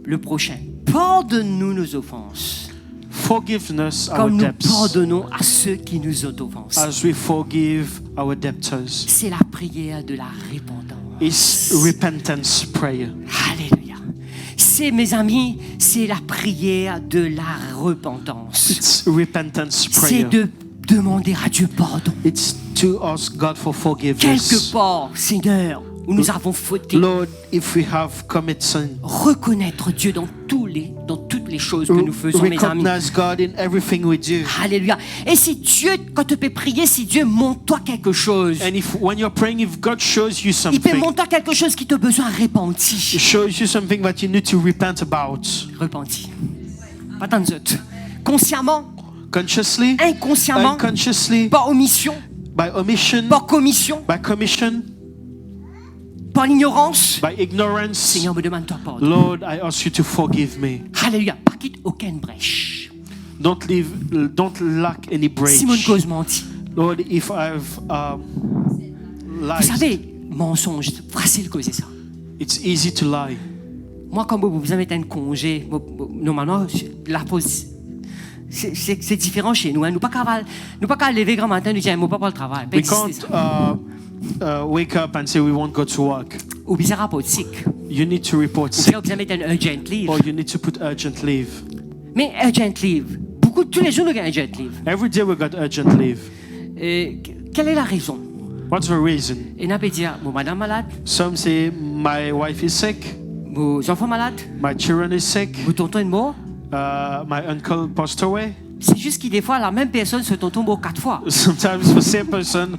Le prochain. Pardonne-nous nos offenses, Forgiveness our comme nous debts pardonnons à ceux qui nous ont offensés. as we forgive our debtors. C'est la prière de la repentance. It's repentance prayer. Alléluia. C'est, mes amis, c'est la prière de la repentance. It's repentance C'est prayer. de demander à Dieu pardon. It's to ask God for Quelque forgiveness. part, Seigneur, où nous avons fauté, Lord, if we have committed sin, reconnaître Dieu dans toutes les choses que nous faisons, mes amis. recognize God in everything we do. Alléluia. Et si Dieu, quand tu peux prier, si Dieu montre-toi quelque chose, And if when you're praying, if God shows you il peut something, montrer quelque chose qui te besoin He repenti. shows you something that you need to repent about. Repenti. Pas tant de autres. Consciemment, Consciously, inconsciemment, unconsciously, par omission, by omission, par commission, by commission, par ignorance. by ignorance. Seigneur, me demande-toi pardon. Lord, I ask you to forgive me. Alléluia. Pas quitte aucune brèche. Don't lack any breach. Simone cause menti. Lord, if I've Vous lied, savez, mensonge, c'est facile causer ça. it's easy to lie. Moi, comme vous avez un congé, normalement, la pause, c'est différent chez nous. Hein. Nous ne pas qu'à lever grand matin, nous dire, je ne pas le travail. Pas We exister can't ça. wake up and say we won't go to work. Ou bien rapport sick. You need to report Ou sick, bien mettre un urgent leave. or you need to put urgent leave. Mais urgent leave, tous les jours, nous avons urgent leave. Every day we got urgent leave. Et quelle est la raison? What's the reason? Et on peut dire, mon madame malade, Some say my wife is sick, vos enfants malades, my children is sick, vos tontons est mort. my uncle passed away. C'est juste que des fois, la même personne se tonton mort 4 fois. Sometimes the same person,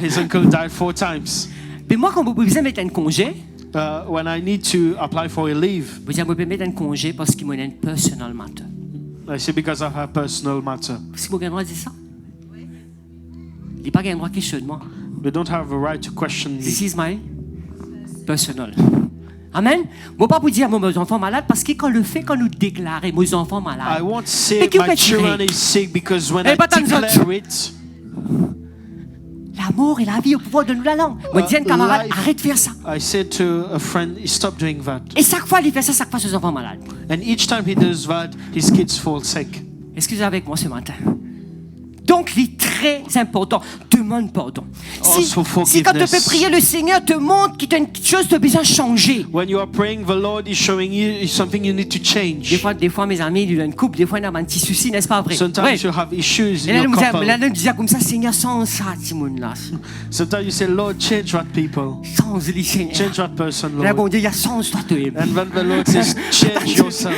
his uncle died 4 times. Mais moi, quand vous pouvez mettre un congé, When I need to apply for a leave, vous pouvez mettre un congé parce qu'il m'a un personal matter. I say because of her personal matter. Si vous avez le droit de dire ça? Il n'y a pas le droit de questionner. They don't have a right to question me. This is my personal. Amen. Je ne vais pas vous dire mes enfants malades parce que quand le fait, quand nous déclarons mes enfants I malades, won't say Mais qui my peut children tirer? is sick because when Eh, I pas tant de declare autres. it, la mort et la vie au pouvoir de nous la langue. Moi, je dis à un camarade, life- arrête de faire ça. I said to a friend, stop doing that. Et chaque fois, il fait ça, chaque fois, ses enfants malades. And each time he does that, his kids fall sick. Est-ce que vous êtes avec moi ce matin? Donc, il est très important. Demande pardon. Si Also quand tu peux forgiveness. prier, le Seigneur te montre qu'il y a une chose que tu as besoin de changer. When you are praying, the Lord is showing you something you need to change. Des fois, mes amis, ils ont une couple, des fois, ils ont un petit souci, n'est-ce pas vrai? Sometimes Ouais. you have issues Et in là, your nous couple. disons comme ça, Seigneur, sans ça, Timon, là. Sometimes you say, Lord, change that people. Sans lui, Seigneur. Change that person, Et là, bon Lord. Dieu, il y a sans toi, toi. And then the Lord says, change yourself.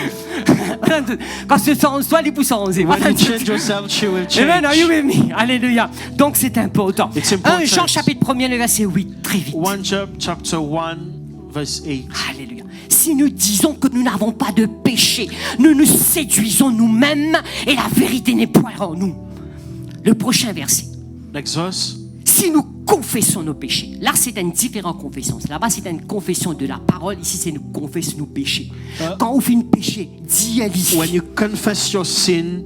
Quand c'est sans toi, il pousse sans. When you change yourself, she will Amen, are you change. with me? Alléluia. Donc c'est important. It's important. 1 Jean chapitre 1er, le verset 8, très vite. 1 Job chapter 1 verse 8. Alléluia. Si nous disons que nous n'avons pas de péché, nous nous séduisons nous-mêmes et la vérité n'est point en nous. Le prochain verset. Next verse. Si nous confessons nos péchés, là c'est une différente confession. Là-bas c'est une confession de la parole. Ici c'est nous confessons nos péchés. Quand on fait un péché, dis-le. When you confess your sin,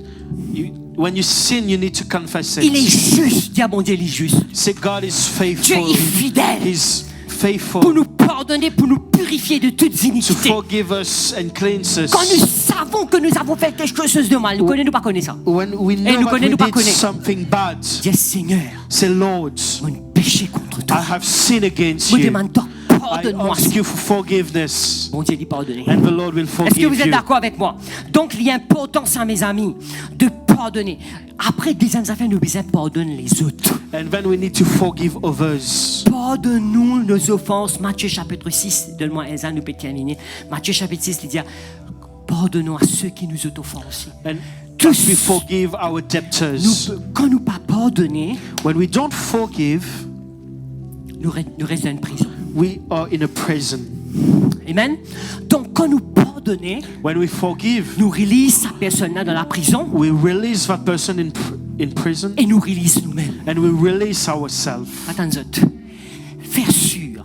when you sin, you need to confess Il est it. juste. Dis à mon Dieu, il est juste. Say God is Dieu faithful. est fidèle He's pour faithful nous pardonner, pour nous purifier de toutes to iniquités. forgive us and cleanse us. Quand nous savons que nous avons fait quelque chose de mal, nous connaissons, nous pas connaissons ça. When we nous know that connaît, we nous pas did connaît. something bad, Dis Seigneur, say, Lord, mon péché contre I toi. have sinned against Me you. demande-toi, I pardonne-moi. ask you for forgiveness, Mon Dieu dit pardonner. and the Lord will Est-ce que forgive vous êtes you. d'accord avec moi? Donc, il y a importance, à mes amis, de pardonner. Après, des années affaires, nous devons pardonner les autres. And then we need to forgive others. Pardonne-nous nos offenses. Matthieu chapitre 6, donne-moi un an, nous peut terminer. Matthieu chapitre 6, il dit, pardonnons à ceux qui nous ont offensés. And as we forgive our debtors. Quand nous pas pardonner, When we don't forgive, nous restons dans une prison. we are in a prison. Amen. Donc quand nous pardonner, When we forgive, nous release cette personne-là dans la prison we release that person in prison, et nous release nous-mêmes. and we release ourselves. Attends, faire sûr,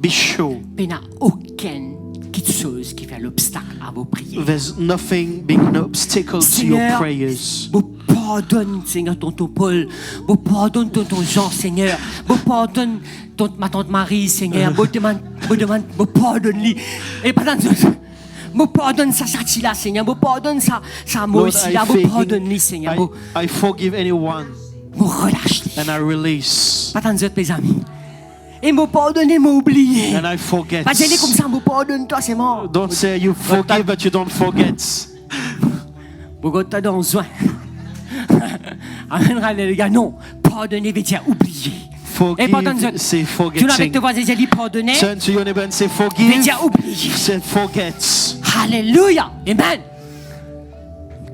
Be sure qu'il n'y a aucune petite chose qui fait l'obstacle à vos prières. there's nothing being an obstacle to your Seigneur, prayers. vous pardonne, Seigneur, tonton Paul. Vous pardonne, tonton Jean, Seigneur. Vous pardonne, ma tante Marie, Seigneur. Vous pardonne-lui. Et pardonne, vous pardonne ça, là, Seigneur. Vous pardonne ça, moi Lord, aussi, I là. Vous forgive- pardonne-lui, Seigneur. Vous I forgive anyone relâche-lui. and I release Pas tant de mes amis. Et me pardonner, m'oublier. and I forget. Pas dire comme ça, me pardonne, toi, c'est mort. Don't say you forgive but you don't forget. Beaucoup de temps besoin. Amen, alléluia. Non, pardonner veut dire oublier. Et pardonne, Forgive, say tu n'as avec forgetting. tes voisins, j'ai dit pardonner, Turn to your neighbor and say veut forgive. dire oublier. Say forget. Alléluia. Amen.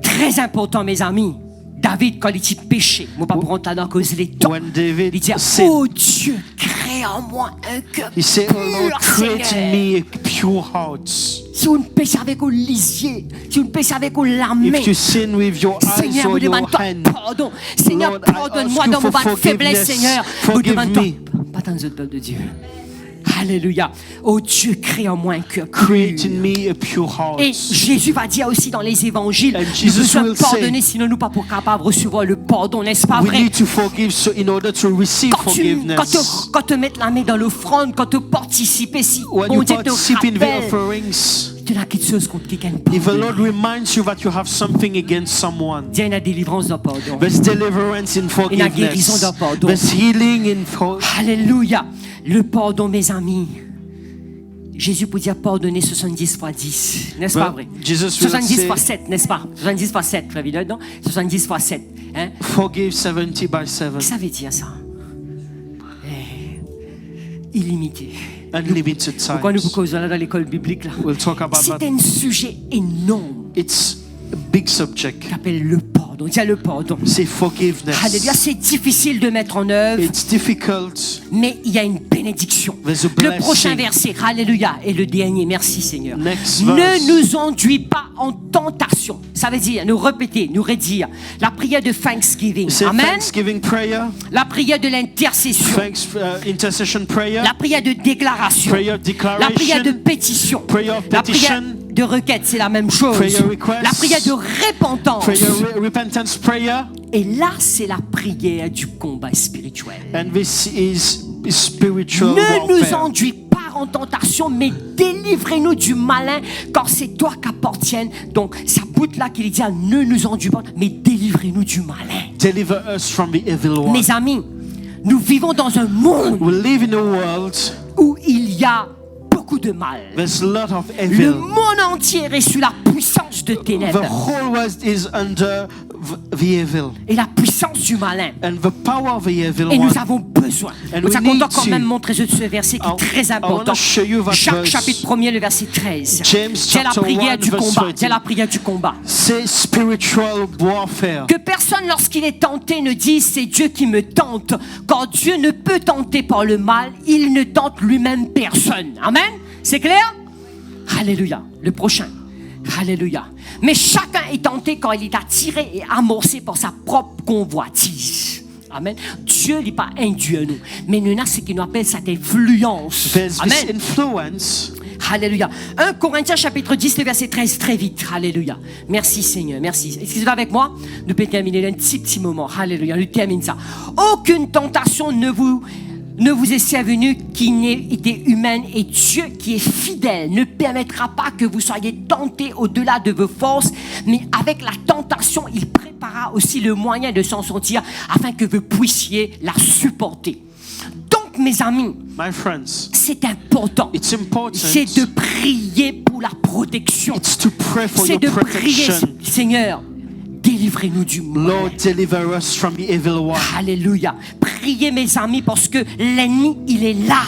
Très important, mes amis. David, quand il dit péché, moi pas pour entendre à cause des temps. When David Il dit, sinned, oh Dieu, crée en moi un cœur he said, "Oh Lord, pur, create in Seigneur. me a pure heart." Si vous ne péchez avec vos lisiers, si vous ne péchez avec vos larmes, If you sin with your eyes Seigneur, or vous your demande hand, pardon. Seigneur, Lord, I pardonne-moi ask you dans mon for bas de faiblesse, forgiveness. Seigneur. Vous Forgive demande me. pas dans le peuple de Dieu. Alléluia. Oh Dieu, crée en moi un cœur create in pur. me a pure heart. Et Jésus va dire aussi dans les évangiles, And nous Jesus besoin will pardonner, sinon nous pas pour capable de recevoir le pardon, n'est-ce pas We vrai? need to forgive so in order to receive forgiveness. Quand tu mets la main dans l'offrande, quand tu participes, si When bon you Dieu te participate in the rappelle, offerings, tu as quelque chose contre quelqu'un. if the Lord reminds you that you have something against someone, Dieu a délivrance de pardon. there's deliverance in Il y a guérison forgiveness. d'un pardon. There's healing in Alléluia. Le pardon, mes amis. Jésus peut dire pardonner 70 fois 10. N'est-ce pas vrai? Jesus will 70 say, fois 7, n'est-ce pas? 70 fois 7, très bien, non? 70 fois 7. Hein? forgive 70 by 7. Ça veut dire ça. Illimité. Unlimited Pourquoi nous times. causons là dans l'école biblique là? We'll talk about C'est that. un sujet énorme It's a big subject. qui s'appelle le pardon. Il y a le pardon. Say forgiveness. Alléluia, c'est difficile de mettre en œuvre, It's difficult. mais il y a une bénédiction. There's a Le blessing. prochain verset, alléluia, et le dernier, merci Seigneur. Next Ne verse. nous enduis pas en tentation. Ça veut dire, nous répéter, nous redire. La prière de thanksgiving. Say Amen. Thanksgiving prayer, La prière de l'intercession. intercession prayer, La prière de déclaration. prayer declaration, La prière de pétition. prayer of La prière petition, de requête, c'est la même chose. prayer request, La prière de repentance. prayer repentance prayer, Et là, c'est la prière du combat spirituel. and this is spiritual Ne nous warfare. enduis pas en tentation, mais délivrez-nous du malin, car c'est toi qu'appartiennent. Donc, ça bout là qu'il dit, ne nous enduis pas, mais délivrez-nous du malin. Deliver us from the evil one. Mes amis, nous vivons dans un monde We live in a world, où il y a beaucoup de mal. there's a lot of Le evil. monde entier est sous la puissance de The ténèbres whole world is under the evil et la puissance du malin. and the power of the evil Et one. nous avons besoin. And Nous we allons need quand to. même montrer ce verset qui est très I wanna important. show you that Jacques verse. chapitre 1er, le verset 13. James C'est la chapter prière 1, du verse combat. 13. C'est la prière du combat. Say spiritual warfare. Que personne, lorsqu'il est tenté, ne dise c'est Dieu qui me tente. Car Dieu ne peut tenter par le mal, il ne tente lui-même personne. Amen? C'est clair? Alléluia. Le prochain. Alléluia. Mais chacun est tenté quand il est attiré et amorcé par sa propre convoitise. Amen. Dieu n'est pas induit à nous. Mais nous avons ce qu'il nous appelle cette influence. There's this Amen. influence. Alléluia. 1 Corinthiens chapitre 10, le verset 13, très vite. Alléluia. Merci Seigneur, merci. Excusez-moi avec moi. Nous pouvons terminer un petit moment. Alléluia. Nous termine ça. Aucune tentation ne vous est survenue qui n'ait été humaine, et Dieu qui est fidèle ne permettra pas que vous soyez tentés au-delà de vos forces, mais avec la tentation, il préparera aussi le moyen de s'en sortir afin que vous puissiez la supporter. Donc, mes amis, My friends, c'est important. it's important. C'est de prier pour la protection. It's to pray for C'est your de prier, protection. Seigneur, délivrez-nous du mal. Lord, deliver us from the evil one. Alléluia. Priez, mes amis, parce que l'ennemi, il est là.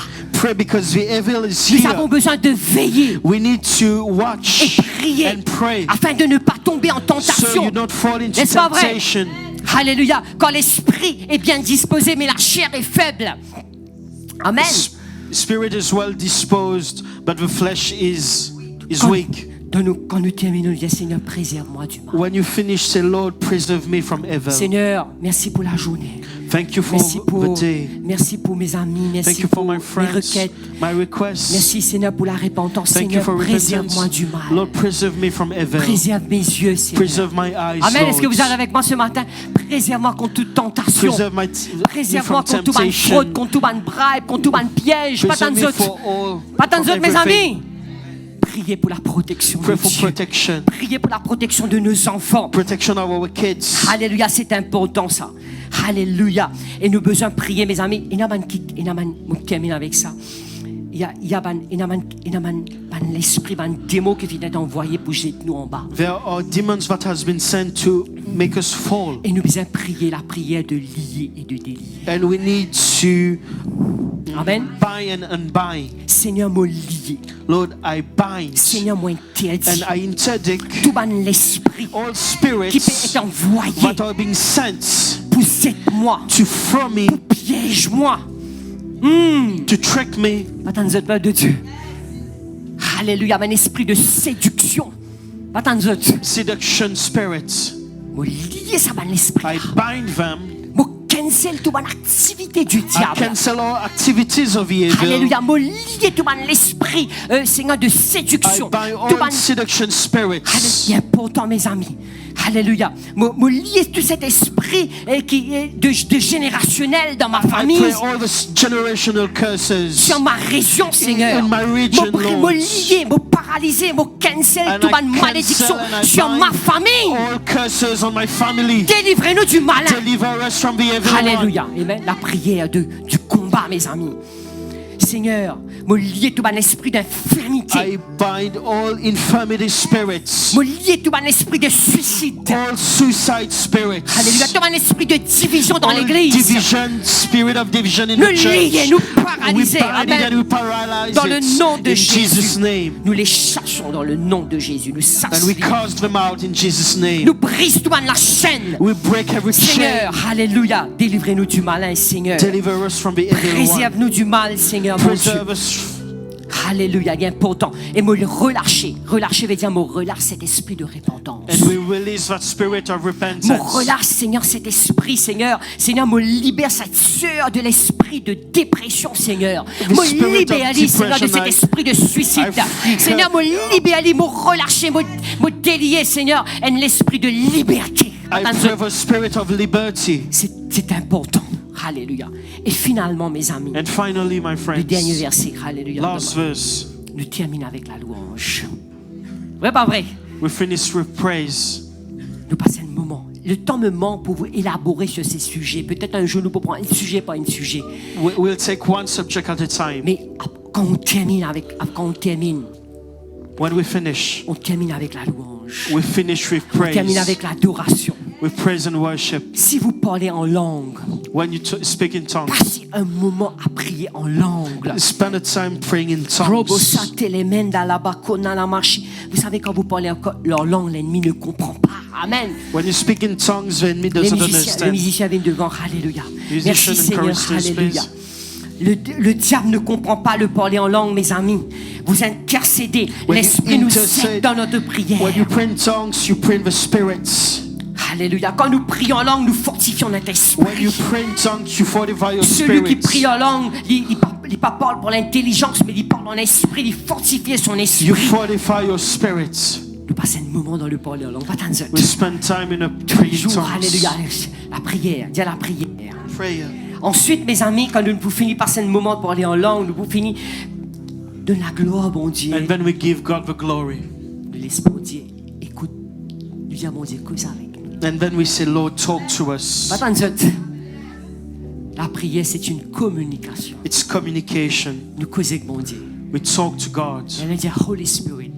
pray because the evil is Nous avons here. besoin de veiller We need to et watch prier and pray afin de ne pas tomber en so tentation. you don't fall into N'est-ce pas vrai? temptation. Alléluia. Quand l'esprit est bien disposé, mais la chair est faible. Amen. Spirit is well disposed, but the flesh is weak. Quand nous terminons, nous disons Seigneur, préserve-moi du mal. When you finish, say, Lord, preserve me from evil. Seigneur, merci pour la journée. Thank you for the day. Merci pour mes amis. Thank Merci you for pour my mes friends, requêtes. my requests. Merci Seigneur pour la repentance. Thank you Seigneur, for préserve-moi repentance. du mal. Lord, preserve me from evil. Préserve mes yeux, Seigneur. Preserve my eyes, Amen. Est-ce que Lord. vous êtes avec moi ce matin? Préserve-moi contre toute tentation. Preserve me Préserve-moi from contre toute fraude, temptation. contre toute bribe, contre toute piège. Pas tant Preserve de me autres. for all, Pas tant de from autres, mes everything. amis. Priez pour la protection de Pray for Dieu. protection. Priez pour la protection de nos enfants. Protection of our kids. Alléluia, c'est important ça. Alléluia. Et nous besoin de prier, mes amis. Je termine avec ça. Il y a l'esprit, un démon qui vient d'être envoyé pour jeter nous en bas. There are demons that has been sent to make us fall. Et nous besoin prier la prière de lier et de délier. And we need to Amen. bind and unbind. Seigneur, moi lié. Lord, I bind Seigneur, moi interdit. and I interdict Tout l'esprit all qui peut spirits être envoyé that are being sent pour moi, to throw me, piège-moi. to trick me. Attends, vous êtes peur de Dieu. Alléluia, un esprit de séduction. Attends, vous êtes. Seduction spirits. Moi lié ça, un esprit. I bind them. Moi cancel toute activité du I diable. cancel all activities of the evil. Alléluia, moi lié tout l'esprit, Seigneur, de I séduction. bind Tout all seduction spirits. c'est important, mes amis. Alléluia. Moi lié tout cet esprit qui est de générationnel dans ma I famille. pray all the generational curses Sur ma région, Seigneur. in my region, Moi Lord. lié, moi paralysé, moi cancel And toute I malédiction cancel and I sur bind ma famille. all curses on my family. Délivrez-nous du malin. Deliver us from the evil one. Alléluia. Amen. La prière du combat, mes amis. Seigneur, me lier tout un esprit d'infirmité. I bind all infirmity spirits, Me lier tout un esprit de suicide. all suicide spirits, Alléluia. Tout un esprit de division dans all l'église. division, spirit of division in Nous the church. lier, nous We paralyser. bind it Amen. and we paralyze Dans le nom it de in Jesus' Jésus. name. Nous les chassons dans le nom de Jésus. Nous And we chassons. cast them out in Jesus' name. Nous brisons tout la chaîne. We break every chain. Seigneur, alléluia. Délivrez-nous du malin, Seigneur. Deliver us from the evil one. Préserve-nous du mal, Seigneur, mon Dieu. Preserve us. Alléluia, il est important. Et me le relâcher. Relâcher veut dire me relâche cet esprit de repentance. And we release that spirit of Me repentance. relâche, Seigneur, cet esprit, Seigneur. Seigneur, me libère cette sueur de l'esprit de dépression, Seigneur. Me spirit of libère, Seigneur, de cet depression, esprit de suicide. I free Seigneur, her. me libère, me relâcher, me délier, Seigneur, et l'esprit de liberté. I pray for spirit of liberty. C'est important. Alléluia. Et finalement, mes amis, And finally, my le dernier friends, verset, alléluia. last verse. Nous terminons avec la louange. Vrai, pas vrai? We finish with praise. Nous passons un moment. Le temps me manque pour vous élaborer sur ces sujets. Peut-être un jour, nous pourrons prendre un sujet par un sujet. We'll take one subject at a time. Mais quand on termine, When we finish, on termine avec la louange. we finish with On termine praise. avec l'adoration. With praise and worship. Si vous parlez en langue, When you speak in tongues, passez un moment à prier en langue. spend a time praying in Robo tongues. satelemenda la bakona la marchi. Vous savez, quand vous parlez encore leur langue, l'ennemi ne comprend pas. Amen. When you speak in tongues, the enemy Les doesn't musiciens understand. viennent devant. Alléluia. Musician Merci and Seigneur. choristers, Alléluia. please. Le diable ne comprend pas le parler en langue, mes amis. Vous intercédez. When you L'esprit nous intercede, aide dans notre prière. When you pray in tongues, you pray in the spirits. Alléluia. Quand nous prions en langue, nous fortifions notre esprit. When you pray in tongues, you fortify your Celui qui spirits. prie en langue, il pas parle pour l'intelligence, mais il parle en esprit, il fortifie son You esprit. fortify your spirits. Nous passons un moment dans le parler en langue. Pas tant de We spend time in a tous les praying jours. tongues. Alléluia. La prière. Dis la prière. Prayer. Ensuite, mes amis, quand nous finissons par ce moment de parler en langue, nous finissons de la gloire, bon Dieu. And then we give God the glory. Nous laissons mon Dieu, écoute. Nous disons, mon Dieu, cause avec nous. And then we say, Lord, talk to us. Pas tant de la prière, c'est une communication. It's communication. Nous causons avec mon Dieu. We talk to God. Et on dit, Holy Spirit,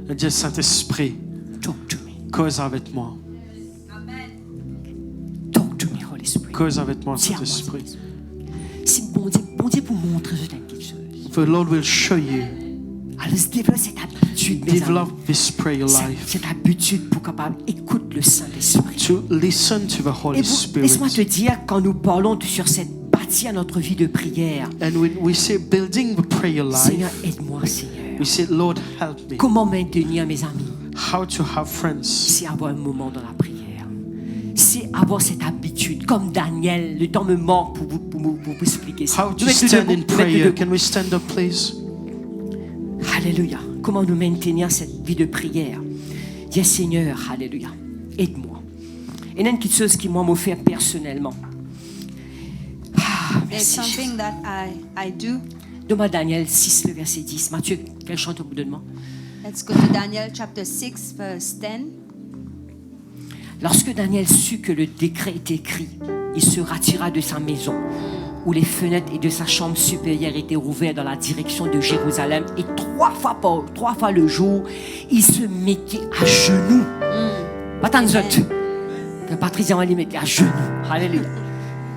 Et Dieu Saint-Esprit, talk to me. cause avec moi. Talk to me, Holy Spirit. Cause avec moi, Dis à moi, Saint-Esprit. si bon Dieu vous montre quelque chose. the Lord will show you. Alors, développe cette habitude, mes amis. Develop this prayer life. Cette habitude pour capable écoute le Saint-Esprit. To listen to the Holy Laisse-moi te Spirit. dire, quand nous parlons sur cette bâtir notre vie de prière, And when we say building the prayer Seigneur, life, aide-moi, Seigneur. we say, Lord, help me. Comment maintenir mes amis? How to have friends. C'est avoir un moment dans la prière. C'est avoir cette habitude, comme Daniel. Le temps me manque pour vous expliquer ça. How to Nous mettons stand debout, in nous mettons prayer. debout. Can we stand up, please? Alléluia. Comment nous maintenir cette vie de prière? Dis Seigneur, alléluia, aide-moi. Et il y a une petite chose qui moi m'a fait personnellement. There's Merci. something that I do. Donne-moi Daniel 6, le verset 10. Mathieu, quel chante au bout de moi? Let's go to Daniel chapter 6, verse 10. Lorsque Daniel sut que le décret était écrit, il se retira de sa maison, où les fenêtres et de sa chambre supérieure étaient ouvertes dans la direction de Jérusalem. Et trois fois le jour, il se mettait à genoux. Pas tant d'autres. Que Patrice va les mettre à genoux. Alléluia.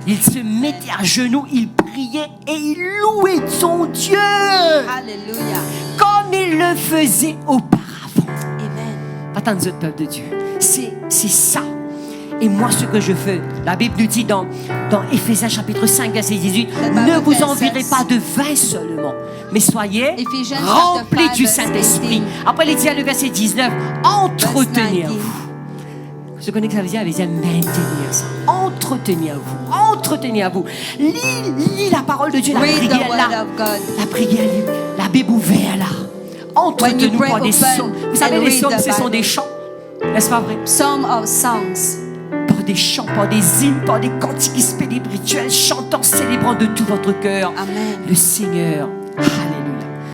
Il se mettait à genoux, il priait et il louait son Dieu Hallelujah. comme il le faisait auparavant. Amen. Pas tant d'autres, peuple de Dieu. C'est ça. Et moi, ce que je fais, la Bible nous dit dans Éphésiens chapitre 5, verset 18, ne vous envirez pas de vin seulement, mais soyez Ephesians remplis chapter du 5, Saint-Esprit. verse 18. Après, il dit à le verset 19, entretenez-vous. 19. Vous connaissez que ça veut dire? Ça veut dire maintenir ça. Entretenez-vous. Entretenez-vous. Lis la parole de Dieu, la Read the prière word là. of God. La prière, la Bible ouverte là. Entretenez-nous pray, par des open psaumes. Vous savez, and les read psaumes, the ce sont Bible. des chants. N'est-ce pas vrai? Psalm of songs. Par des chants, par des hymnes, par des cantiques spirituels, chantant, célébrant de tout votre cœur Amen. le Seigneur. Alléluia.